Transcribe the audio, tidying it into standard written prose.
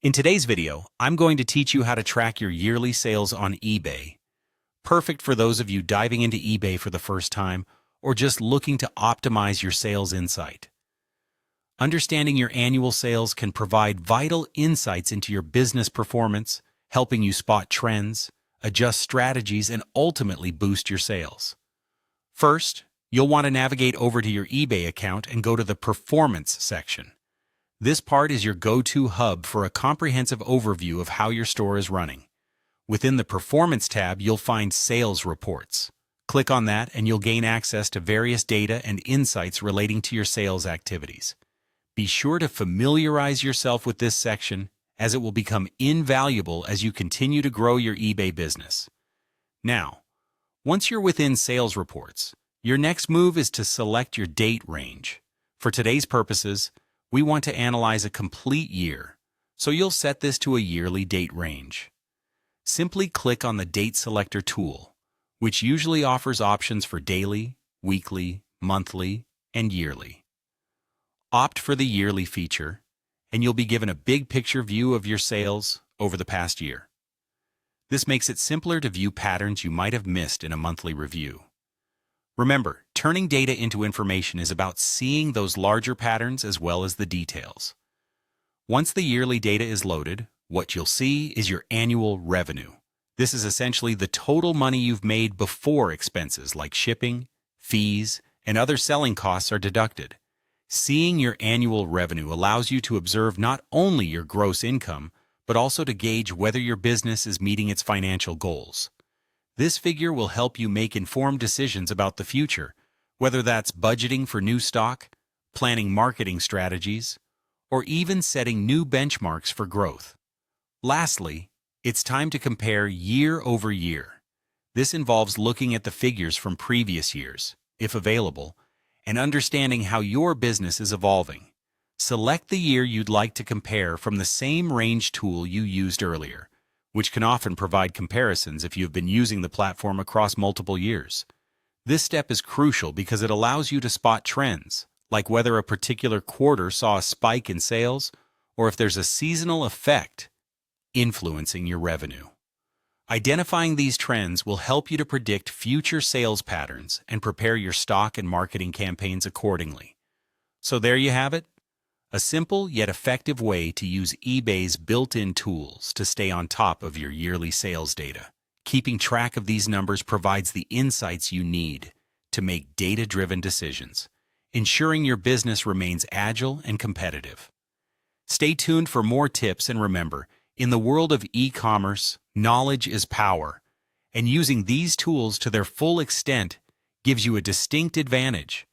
In today's video, I'm going to teach you how to track your yearly sales on eBay. Perfect for those of you diving into eBay for the first time or just looking to optimize your sales insight. Understanding your annual sales can provide vital insights into your business performance, helping you spot trends, adjust strategies, and ultimately boost your sales. First, you'll want to navigate over to your eBay account and go to the Performance section. This part is your go-to hub for a comprehensive overview of how your store is running. Within the Performance tab, you'll find Sales Reports. Click on that and you'll gain access to various data and insights relating to your sales activities. Be sure to familiarize yourself with this section, as it will become invaluable as you continue to grow your eBay business. Now, once you're within Sales Reports, your next move is to select your date range. For today's purposes, we want to analyze a complete year, so you'll set this to a yearly date range. Simply click on the Date Selector tool, which usually offers options for daily, weekly, monthly, and yearly. Opt for the yearly feature, and you'll be given a big picture view of your sales over the past year. This makes it simpler to view patterns you might have missed in a monthly review. Remember, turning data into information is about seeing those larger patterns as well as the details. Once the yearly data is loaded, what you'll see is your annual revenue. This is essentially the total money you've made before expenses like shipping, fees, and other selling costs are deducted. Seeing your annual revenue allows you to observe not only your gross income, but also to gauge whether your business is meeting its financial goals. This figure will help you make informed decisions about the future, whether that's budgeting for new stock, planning marketing strategies, or even setting new benchmarks for growth. Lastly, it's time to compare year over year. This involves looking at the figures from previous years, if available, and understanding how your business is evolving. Select the year you'd like to compare from the same range tool you used earlier, which can often provide comparisons if you've been using the platform across multiple years. This step is crucial because it allows you to spot trends, like whether a particular quarter saw a spike in sales or if there's a seasonal effect influencing your revenue. Identifying these trends will help you to predict future sales patterns and prepare your stock and marketing campaigns accordingly. So there you have it. A simple yet effective way to use eBay's built-in tools to stay on top of your yearly sales data. Keeping track of these numbers provides the insights you need to make data-driven decisions, ensuring your business remains agile and competitive. Stay tuned for more tips, and remember, in the world of e-commerce, knowledge is power, and using these tools to their full extent gives you a distinct advantage.